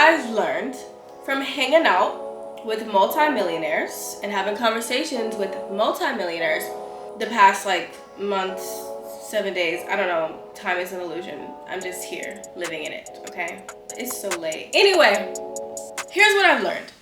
I've learned from hanging out with multimillionaires and having conversations with multimillionaires the past like months, 7 days, I don't know, time is an illusion. I'm just here living in it, okay? It's so late. Anyway, here's what I've learned.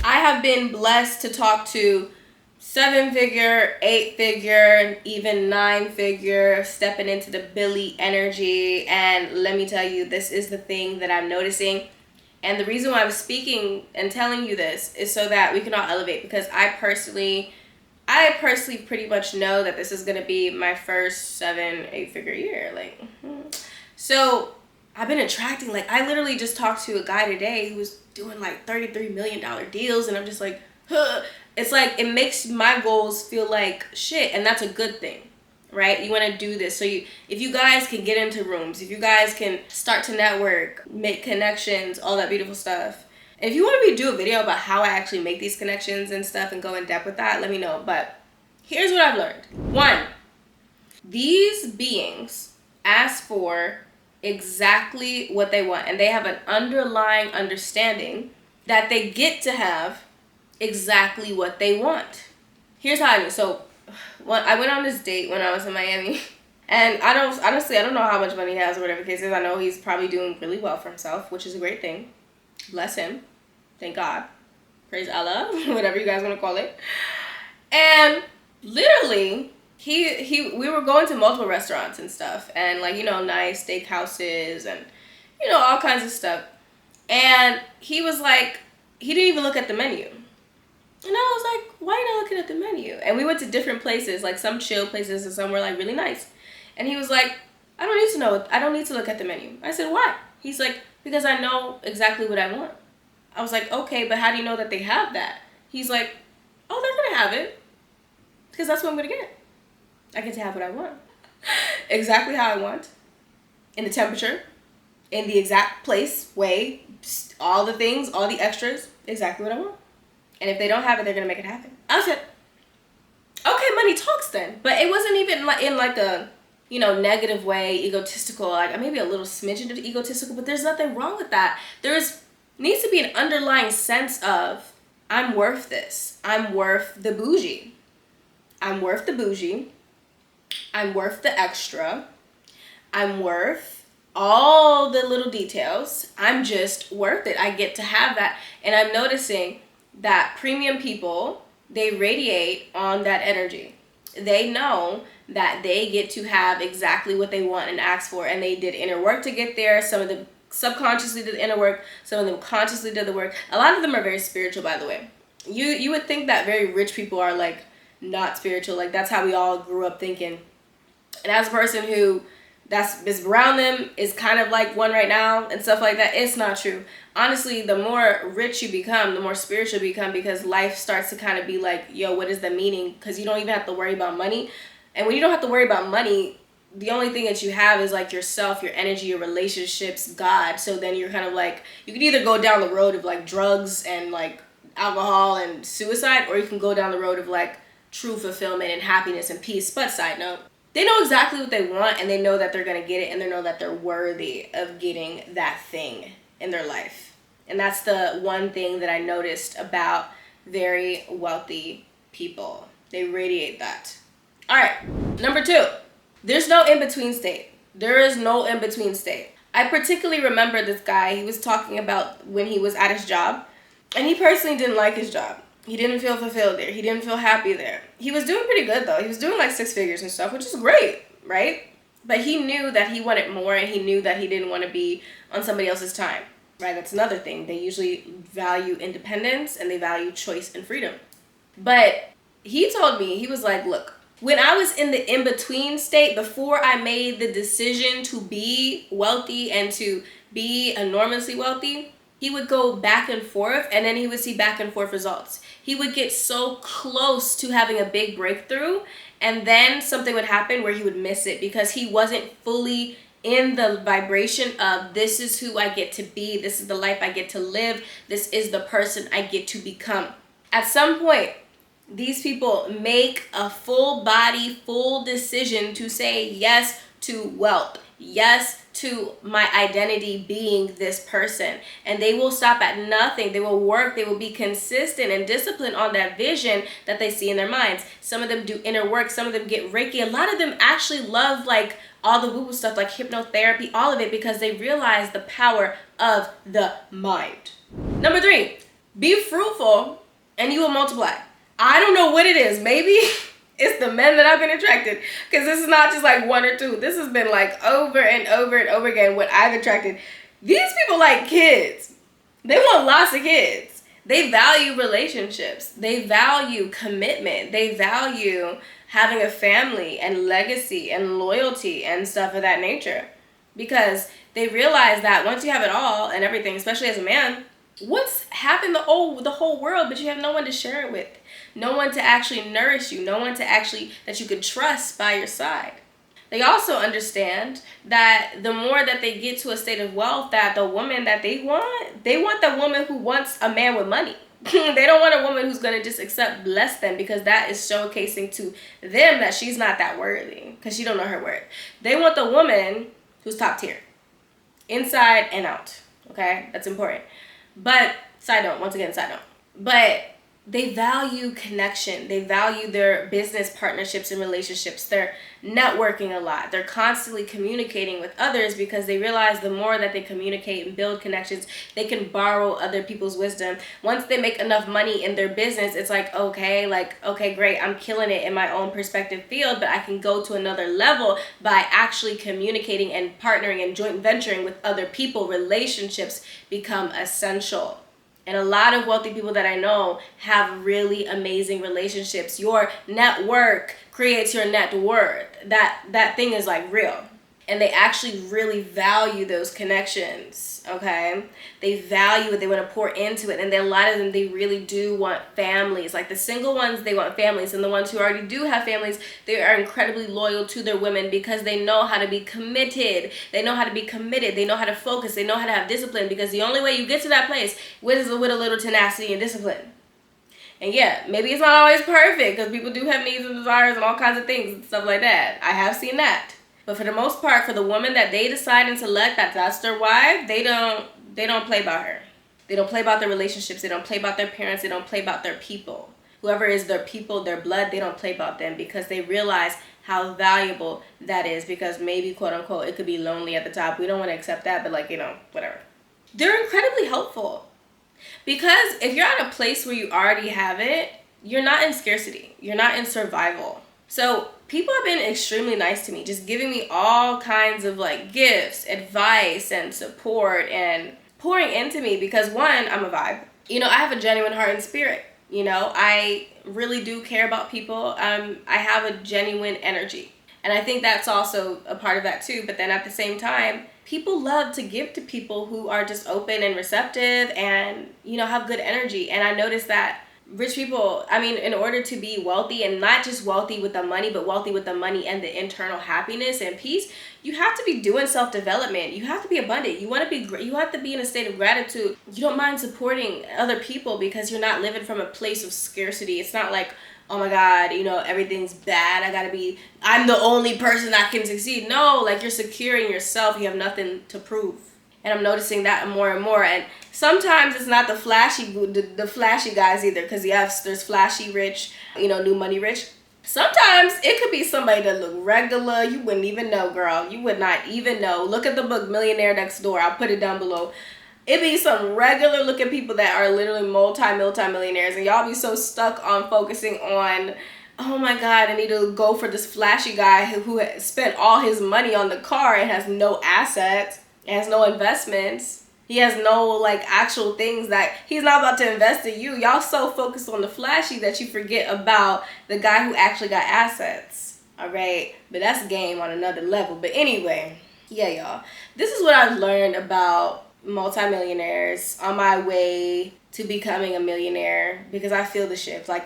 I have been blessed to talk to 7-figure, 8-figure, even 9-figure, stepping into the Billy energy. And let me tell you, this is the thing that I'm noticing. And the reason why I'm speaking and telling you this is so that we can all elevate, because I personally pretty much know that this is going to be my first 7-8-figure year. So I've been attracting, I literally just talked to a guy today who was doing like $33 million deals, and I'm just like, huh. It's like, it makes my goals feel like shit, and that's a good thing, right? You want to do this. So if you guys can get into rooms, if you guys can start to network, make connections, all that beautiful stuff. And if you want me to do a video about how I actually make these connections and stuff and go in depth with that, let me know. But here's what I've learned. 1, these beings ask for exactly what they want, and they have an underlying understanding that they get to have exactly what they want. Here's how I knew. So I went on this date when I was in Miami, and I don't know how much money he has or whatever the case is. I know he's probably doing really well for himself, which is a great thing. Bless him. Thank God. Praise Allah. Whatever you guys want to call it. And literally, we were going to multiple restaurants and stuff, and nice steakhouses and all kinds of stuff. And he was like, he didn't even look at the menu. And I was like, why are you not looking at the menu? And we went to different places, like some chill places and some were like really nice. And he was like, I don't need to look at the menu. I said, why? He's like, because I know exactly what I want. I was like, okay, but how do you know that they have that? He's like, oh, they're going to have it, because that's what I'm going to get. I get to have what I want. Exactly how I want. In the temperature. In the exact place, way, all the things, all the extras. Exactly what I want. And if they don't have it, they're going to make it happen. I said, okay, money talks then. But it wasn't even in a, negative way, egotistical. Like maybe a little smidgen of egotistical, but there's nothing wrong with that. Needs to be an underlying sense of, I'm worth this. I'm worth the bougie. I'm worth the bougie. I'm worth the extra. I'm worth all the little details. I'm just worth it. I get to have that. And I'm noticing that premium people, they radiate on that energy. They know that they get to have exactly what they want and ask for. And they did inner work to get there. Some of them subconsciously did the inner work. Some of them consciously did the work. A lot of them are very spiritual, by the way. You would think that very rich people are not spiritual. That's how we all grew up thinking. And as a person who is around them, is kind of like one right now and stuff like that, it's not true. Honestly, the more rich you become, the more spiritual you become, because life starts to kind of be like, yo, what is the meaning? Because you don't even have to worry about money. And when you don't have to worry about money, the only thing that you have is yourself, your energy, your relationships, God. So then you're kind of you can either go down the road of drugs and alcohol and suicide, or you can go down the road of true fulfillment and happiness and peace. But side note, they know exactly what they want, and they know that they're going to get it, and they know that they're worthy of getting that thing in their life. And that's the one thing that I noticed about very wealthy people. They radiate that. All right, number 2, there's no in-between state. There is no in-between state. I particularly remember this guy. He was talking about when he was at his job, and he personally didn't like his job. He didn't feel fulfilled there. He didn't feel happy there. He was doing pretty good, though. He was doing 6 figures and stuff, which is great, right? But he knew that he wanted more, and he knew that he didn't want to be on somebody else's time, right? That's another thing. They usually value independence, and they value choice and freedom. But he told me, he was like, look, when I was in the in-between state, before I made the decision to be wealthy and to be enormously wealthy, he would go back and forth, and then he would see back and forth results. He would get so close to having a big breakthrough, and then something would happen where he would miss it because he wasn't fully in the vibration of, this is who I get to be, this is the life I get to live, this is the person I get to become. At some point, These people make a full body, full decision to say yes to wealth, yes to my identity being this person. And they will stop at nothing. They will work, they will be consistent and disciplined on that vision that they see in their minds. Some of them do inner work, some of them get Reiki. A lot of them actually love like all the woo-woo stuff like hypnotherapy, all of it, because they realize the power of the mind. Number 3, be fruitful and you will multiply. I don't know what it is. Maybe it's the men that I've been attracted, because this is not just like 1 or 2. This has been like over and over and over again what I've attracted. These people like kids. They want lots of kids. They value relationships. They value commitment. They value having a family and legacy and loyalty and stuff of that nature, because they realize that once you have it all and everything, especially as a man, what's happened the whole world, but you have no one to share it with, no one to actually nourish you, no one to actually that you could trust by your side. They also understand that the more that they get to a state of wealth, that the woman that they want the woman who wants a man with money. They don't want a woman who's going to just accept less than, because that is showcasing to them that she's not that worthy, because she don't know her worth. They want the woman who's top tier, inside and out. Okay, that's important. But side note, but they value connection. They value their business partnerships and relationships. They're networking a lot. They're constantly communicating with others, because they realize the more that they communicate and build connections, they can borrow other people's wisdom. Once they make enough money in their business, it's like, okay, great, I'm killing it in my own perspective field, but I can go to another level by actually communicating and partnering and joint venturing with other people. Relationships become essential. And a lot of wealthy people that I know have really amazing relationships. Your network creates your net worth. That thing is like real. And they actually really value those connections, okay? They value it. They want to pour into it. And then a lot of them, they really do want families. Like the single ones, they want families. And the ones who already do have families, they are incredibly loyal to their women, because they know how to be committed. They know how to be committed. They know how to focus. They know how to have discipline, because the only way you get to that place is with a little tenacity and discipline. And yeah, maybe it's not always perfect, because people do have needs and desires and all kinds of things and stuff like that. I have seen that. But for the most part, for the woman that they decide and select that's their wife, they don't play about her. They don't play about their relationships. They don't play about their parents. They don't play about their people. Whoever is their people, their blood, they don't play about them, because they realize how valuable that is, because maybe, quote unquote, it could be lonely at the top. We don't want to accept that, but whatever. They're incredibly helpful, because if you're at a place where you already have it, you're not in scarcity. You're not in survival. So people have been extremely nice to me, just giving me all kinds of like gifts, advice, and support, and pouring into me, because one, I'm a vibe. I have a genuine heart and spirit. I really do care about people. I have a genuine energy. And I think that's also a part of that too. But then at the same time, people love to give to people who are just open and receptive and, have good energy. And I noticed that rich people, in order to be wealthy, and not just wealthy with the money, but wealthy with the money and the internal happiness and peace, you have to be doing self-development. You have to be abundant. You have to be in a state of gratitude. You don't mind supporting other people, because you're not living from a place of scarcity. It's not like, oh my God, everything's bad. I'm the only person that can succeed. No, like you're secure in yourself. You have nothing to prove. And I'm noticing that more and more. And sometimes it's not the flashy guys either, because there's flashy rich, new money rich. Sometimes it could be somebody that look regular. You wouldn't even know, girl. You would not even know. Look at the book Millionaire Next Door. I'll put it down below. It'd be some regular looking people that are literally multi-millionaires, and y'all be so stuck on focusing on, oh my God, I need to go for this flashy guy who spent all his money on the car and has no assets. He has no investments. He has no actual things that he's not about to invest in you. Y'all so focused on the flashy that you forget about the guy who actually got assets. All right. But that's game on another level. But anyway, yeah, y'all. This is what I've learned about multimillionaires on my way to becoming a millionaire, because I feel the shift. I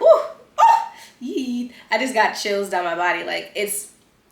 just got chills down my body.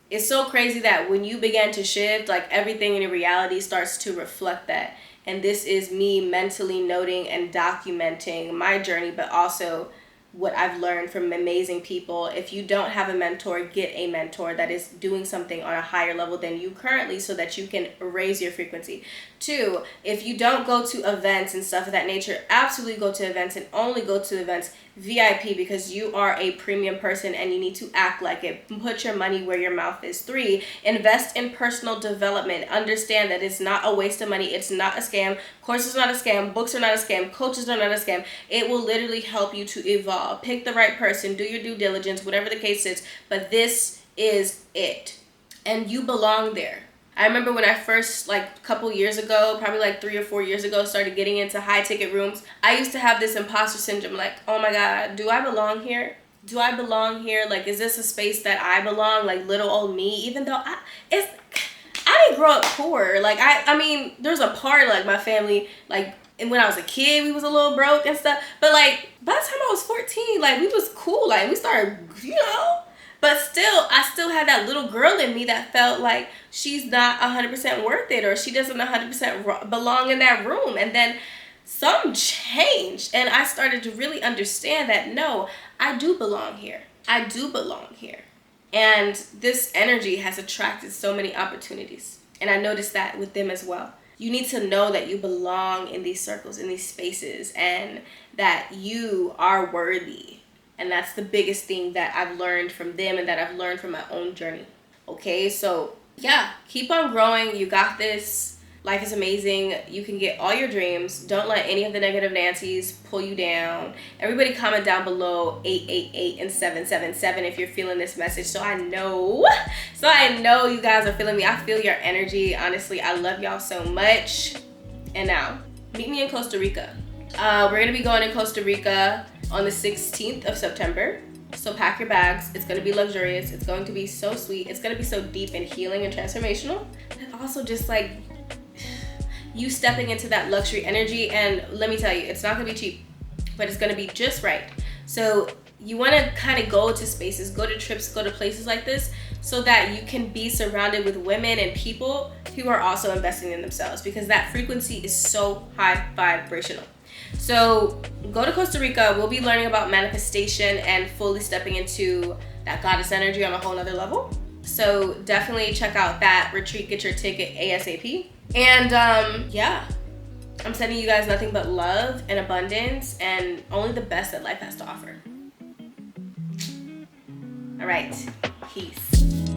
It's so crazy that when you begin to shift, everything in your reality starts to reflect that. And this is me mentally noting and documenting my journey, but also what I've learned from amazing people. If you don't have a mentor, get a mentor that is doing something on a higher level than you currently, so that you can raise your frequency. 2, if you don't go to events and stuff of that nature, absolutely go to events, and only go to events VIP, because you are a premium person and you need to act like it. Put your money where your mouth is. 3, invest in personal development. Understand that it's not a waste of money. It's not a scam. Courses are not a scam. Books are not a scam. Coaches are not a scam. It will literally help you to evolve. Pick the right person. Do your due diligence, whatever the case is. But this is it. And you belong there. I remember when I first, like a couple years ago, probably like 3 or 4 years ago, started getting into high ticket rooms. I used to have this imposter syndrome, like, oh my God, do I belong here? Do I belong here? Like, is this a space that I belong? Like little old me, even though I didn't grow up poor. Like I mean, there's a part, like my family, like, and when I was a kid, we was a little broke and stuff. But like by the time I was 14, like we was cool. Like we started, But still, I still had that little girl in me that felt like she's not 100% worth it, or she doesn't 100% belong in that room. And then something changed, and I started to really understand that, no, I do belong here. I do belong here. And this energy has attracted so many opportunities. And I noticed that with them as well. You need to know that you belong in these circles, in these spaces, and that you are worthy. And that's the biggest thing that I've learned from them and that I've learned from my own journey. Okay, so yeah, keep on growing. You got this. Life is amazing. You can get all your dreams. Don't let any of the negative Nancy's pull you down. Everybody comment down below 888 and 777 if you're feeling this message, so I know you guys are feeling me. I feel your energy. Honestly, I love y'all so much. And now, meet me in Costa Rica. We're going to be going to Costa Rica on the 16th of September. So pack your bags. It's going to be luxurious. It's going to be so sweet. It's going to be so deep and healing and transformational. And also just like you stepping into that luxury energy. And let me tell you, it's not going to be cheap, but it's going to be just right. So you want to kind of go to spaces, go to trips, go to places like this, so that you can be surrounded with women and people who are also investing in themselves, because that frequency is so high vibrational. So go to Costa Rica. We'll be learning about manifestation and fully stepping into that goddess energy on a whole nother level. So definitely check out that retreat. Get your ticket ASAP. And yeah, I'm sending you guys nothing but love and abundance and only the best that life has to offer. All right, peace.